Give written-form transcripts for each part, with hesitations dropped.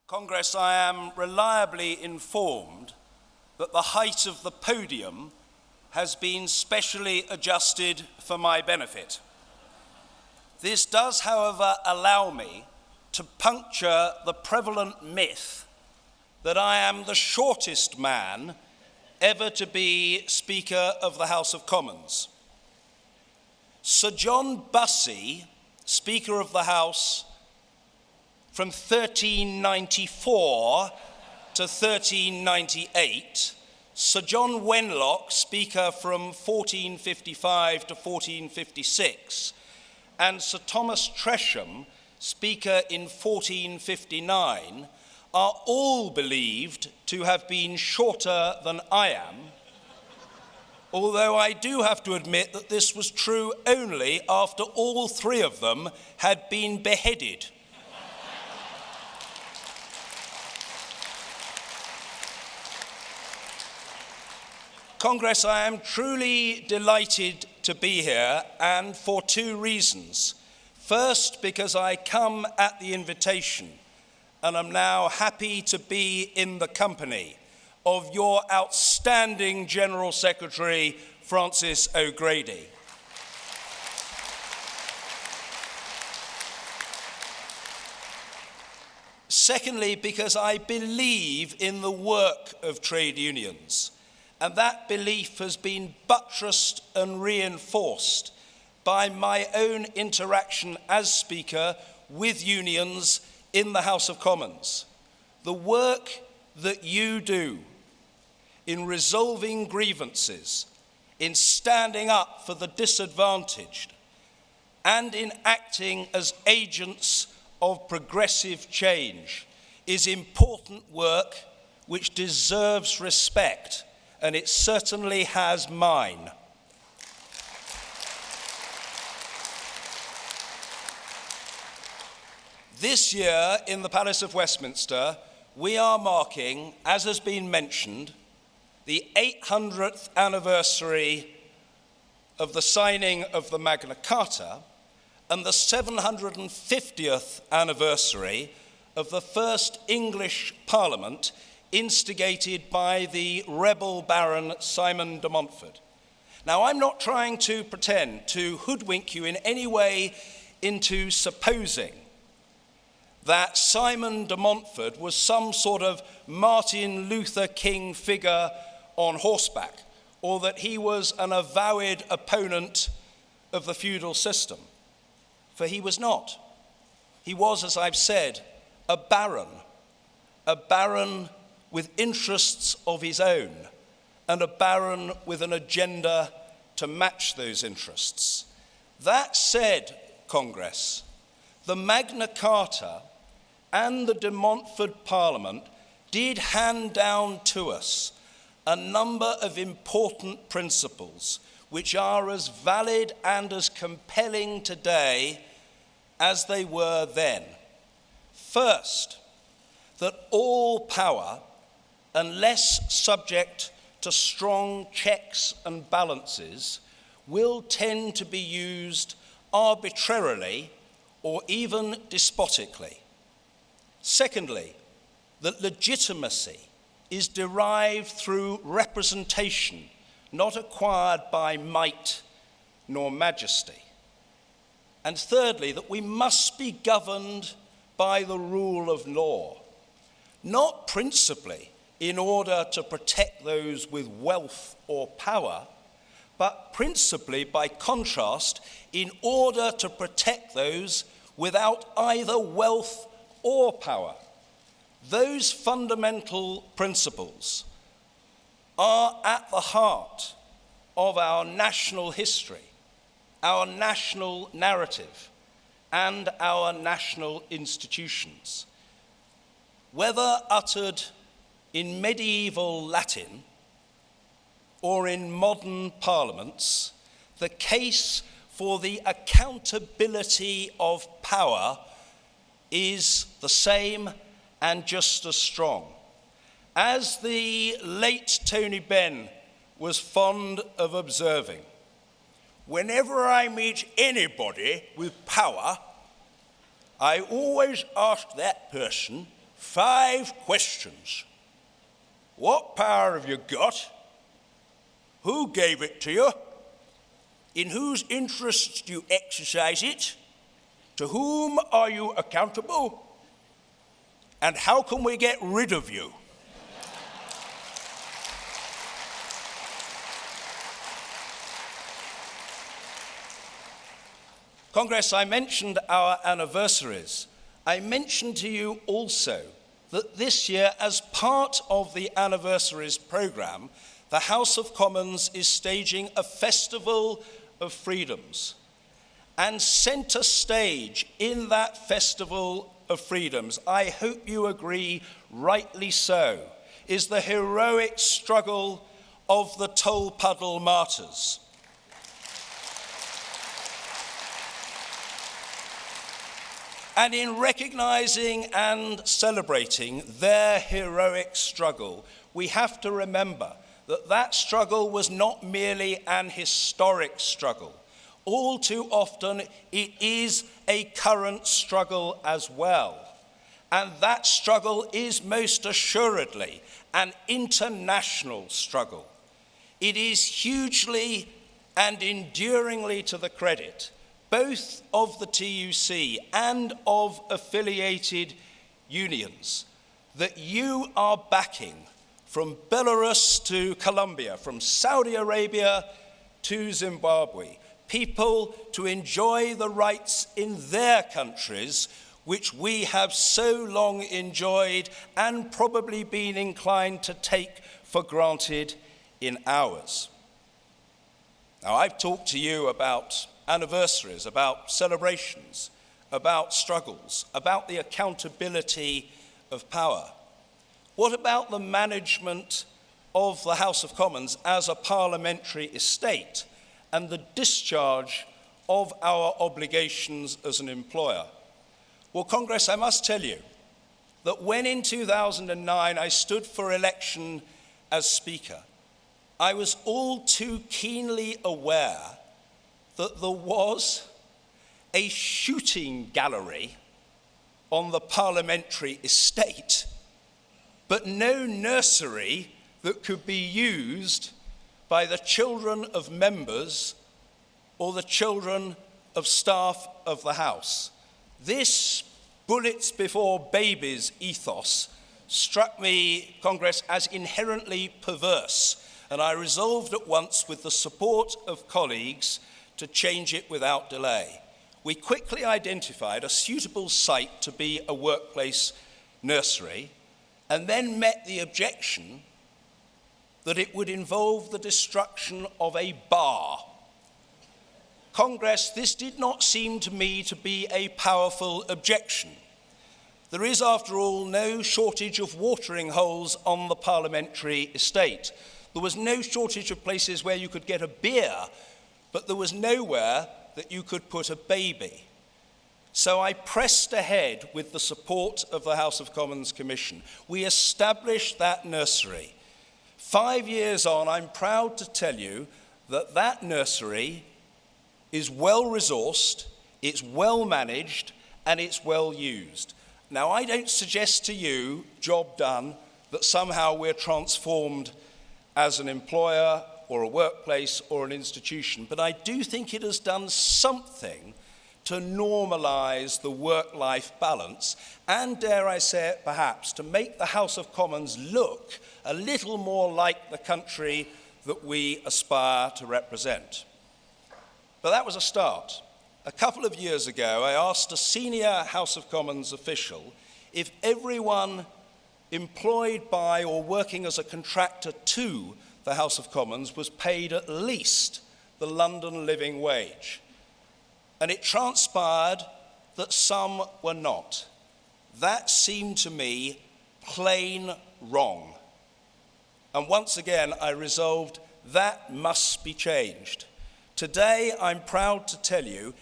Congress, I am reliably informed that the height of the podium has been specially adjusted for my benefit. This does, however, allow me to puncture the prevalent myth that I am the shortest man ever to be Speaker of the House of Commons. Sir John Bussey, Speaker of the House from 1394 to 1398, Sir John Wenlock, Speaker from 1455 to 1456, and Sir Thomas Tresham, Speaker in 1459, are all believed to have been shorter than I am, although I do have to admit that this was true only after all three of them had been beheaded. Congress, I am truly delighted to be here, and for two reasons. First, because I come at the invitation and am now happy to be in the company of your outstanding General Secretary, Francis O'Grady. Secondly, because I believe in the work of trade unions, and that belief has been buttressed and reinforced by my own interaction as Speaker with unions in the House of Commons. The work that you do in resolving grievances, in standing up for the disadvantaged, and in acting as agents of progressive change is important work which deserves respect, and it certainly has mine. This year in the Palace of Westminster, we are marking, as has been mentioned, the 800th anniversary of the signing of the Magna Carta and the 750th anniversary of the first English Parliament instigated by the rebel Baron Simon de Montfort. Now, I'm not trying to pretend to hoodwink you in any way into supposing that Simon de Montfort was some sort of Martin Luther King figure on horseback, or that he was an avowed opponent of the feudal system. For he was not. He was, as I've said, a baron with interests of his own, and a baron with an agenda to match those interests. That said, Congress, the Magna Carta and the de Montfort Parliament did hand down to us a number of important principles which are as valid and as compelling today as they were then. First, that all power, unless subject to strong checks and balances, will tend to be used arbitrarily or even despotically. Secondly, that legitimacy is derived through representation, not acquired by might nor majesty. And thirdly, that we must be governed by the rule of law, not principally in order to protect those with wealth or power, but principally, by contrast, in order to protect those without either wealth or power. Those fundamental principles are at the heart of our national history, our national narrative, and our national institutions. Whether uttered in medieval Latin or in modern parliaments, the case for the accountability of power is the same and just as strong. As the late Tony Benn was fond of observing, whenever I meet anybody with power, I always ask that person 5 questions. What power have you got? Who gave it to you? In whose interests do you exercise it? To whom are you accountable? And how can we get rid of you? Congress, I mentioned our anniversaries. I mentioned to you also that this year, as part of the anniversaries programme, the House of Commons is staging a festival of freedoms. And centre stage in that festival of freedoms, I hope you agree, rightly so, is the heroic struggle of the Tolpuddle martyrs. And in recognising and celebrating their heroic struggle, we have to remember that that struggle was not merely an historic struggle. All too often, it is a current struggle as well. And that struggle is most assuredly an international struggle. It is hugely and enduringly to the credit both of the TUC and of affiliated unions that you are backing, from Belarus to Colombia, from Saudi Arabia to Zimbabwe, people to enjoy the rights in their countries which we have so long enjoyed and probably been inclined to take for granted in ours. Now, I've talked to you about anniversaries, about celebrations, about struggles, about the accountability of power. What about the management of the House of Commons as a parliamentary estate and the discharge of our obligations as an employer? Well, Congress, I must tell you that when in 2009 I stood for election as Speaker, I was all too keenly aware that there was a shooting gallery on the parliamentary estate, but no nursery that could be used by the children of members or the children of staff of the House. This bullets before babies ethos struck me, Congress, as inherently perverse, and I resolved at once, with the support of colleagues, to change it without delay. We quickly identified a suitable site to be a workplace nursery, and then met the objection that it would involve the destruction of a bar. Congress, this did not seem to me to be a powerful objection. There is, after all, no shortage of watering holes on the parliamentary estate. There was no shortage of places where you could get a beer, but there was nowhere that you could put a baby. So I pressed ahead with the support of the House of Commons Commission. We established that nursery. 5 years on, I'm proud to tell you that that nursery is well resourced, it's well managed, and it's well used. Now, I don't suggest to you, job done, that somehow we're transformed as an employer or a workplace or an institution, but I do think it has done something to normalise the work-life balance and, dare I say it, perhaps, to make the House of Commons look a little more like the country that we aspire to represent. But that was a start. A couple of years ago, I asked a senior House of Commons official if everyone employed by or working as a contractor to the House of Commons was paid at least the London living wage. And it transpired that some were not. That seemed to me plain wrong. And once again, I resolved that must be changed. Today, I'm proud to tell you,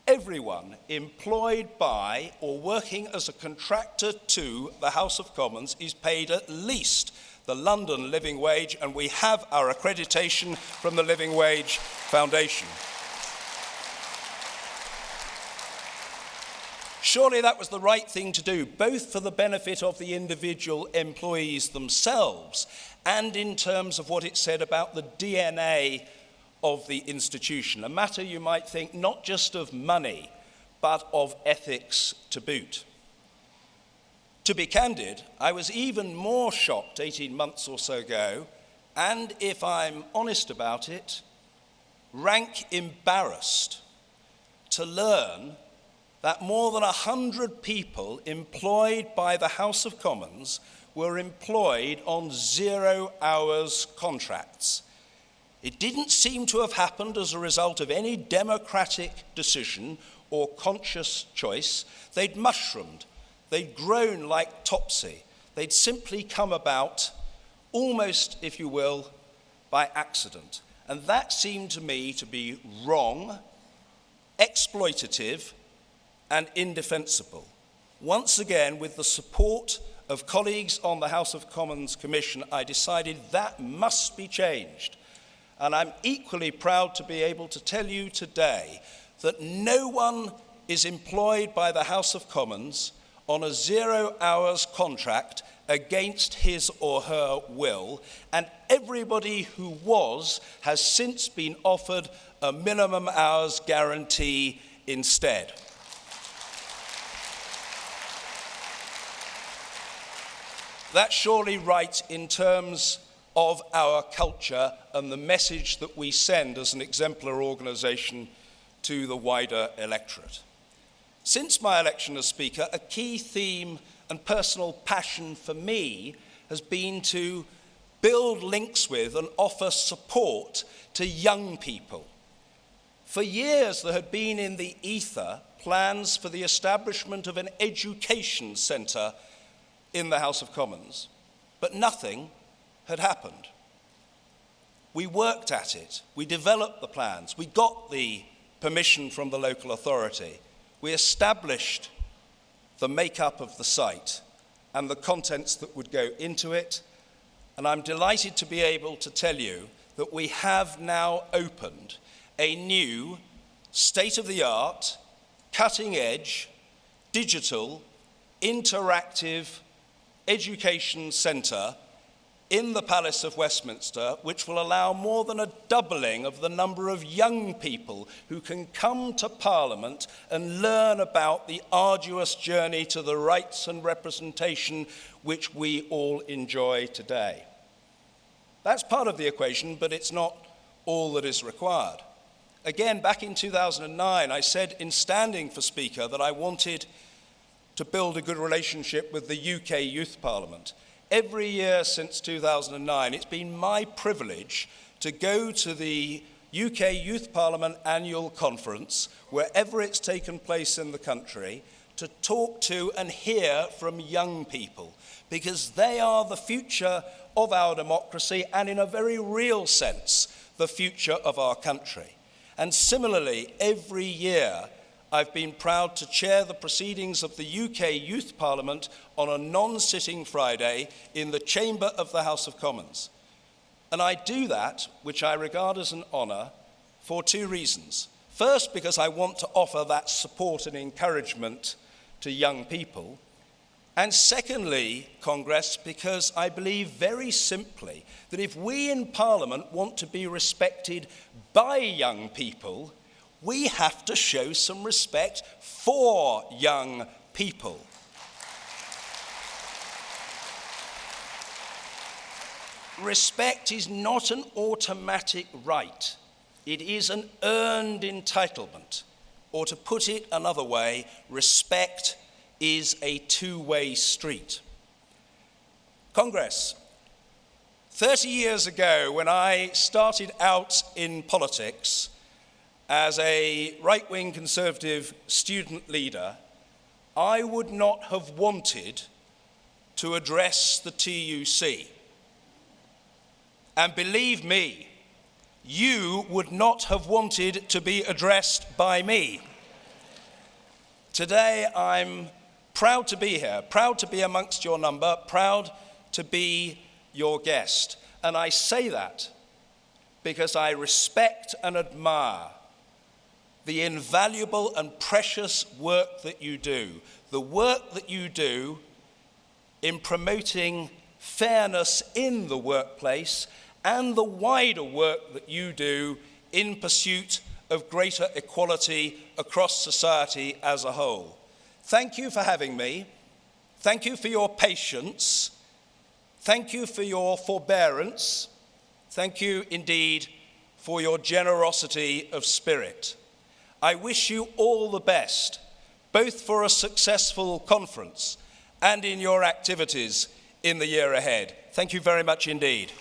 everyone employed by or working as a contractor to the House of Commons is paid at least the London living wage, and we have our accreditation from the Living Wage Foundation. Surely that was the right thing to do, both for the benefit of the individual employees themselves and in terms of what it said about the DNA of the institution, a matter you might think not just of money, but of ethics to boot. To be candid, I was even more shocked 18 months or so ago, and if I'm honest about it, rank embarrassed to learn that more than 100 people employed by the House of Commons were employed on 0 hours contracts. It didn't seem to have happened as a result of any democratic decision or conscious choice. They'd mushroomed, they'd grown like topsy, they'd simply come about almost, if you will, by accident. And that seemed to me to be wrong, exploitative, and indefensible. Once again, with the support of colleagues on the House of Commons Commission, I decided that must be changed. And I'm equally proud to be able to tell you today that no one is employed by the House of Commons on a 0 hours contract against his or her will, and everybody who was has since been offered a minimum hours guarantee instead. That's surely right in terms of our culture and the message that we send as an exemplar organisation to the wider electorate. Since my election as Speaker, a key theme and personal passion for me has been to build links with and offer support to young people. For years there had been in the ether plans for the establishment of an education centre in the House of Commons, but nothing had happened. We worked at it, we developed the plans, we got the permission from the local authority, we established the makeup of the site and the contents that would go into it, and I'm delighted to be able to tell you that we have now opened a new state-of-the-art, cutting-edge, digital, interactive education centre in the Palace of Westminster, which will allow more than a doubling of the number of young people who can come to Parliament and learn about the arduous journey to the rights and representation which we all enjoy today. That's part of the equation, but it's not all that is required. Again, back in 2009, I said in standing for Speaker that I wanted to build a good relationship with the UK Youth Parliament. Every year since 2009, it's been my privilege to go to the UK Youth Parliament annual conference, wherever it's taken place in the country, to talk to and hear from young people, because they are the future of our democracy and, in a very real sense, the future of our country. And similarly, every year, I've been proud to chair the proceedings of the UK Youth Parliament on a non-sitting Friday in the chamber of the House of Commons. And I do that, which I regard as an honour, for two reasons. First, because I want to offer that support and encouragement to young people. And secondly, Congress, because I believe very simply that if we in Parliament want to be respected by young people, we have to show some respect for young people. Respect is not an automatic right. It is an earned entitlement. Or to put it another way, respect is a two-way street. Congress, 30 years ago, when I started out in politics as a right-wing conservative student leader, I would not have wanted to address the TUC. And believe me, you would not have wanted to be addressed by me. Today, I'm proud to be here, proud to be amongst your number, proud to be your guest. And I say that because I respect and admire the invaluable and precious work that you do, the work that you do in promoting fairness in the workplace and the wider work that you do in pursuit of greater equality across society as a whole. Thank you for having me. Thank you for your patience. Thank you for your forbearance. Thank you indeed for your generosity of spirit. I wish you all the best, both for a successful conference and in your activities in the year ahead. Thank you very much indeed.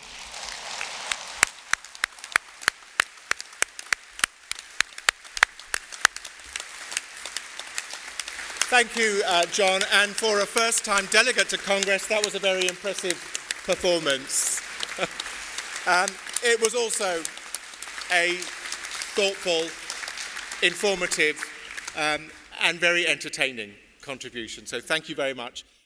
Thank you, John. And for a first-time delegate to Congress, that was a very impressive performance. It was also a thoughtful, informative, and very entertaining contribution. So thank you very much.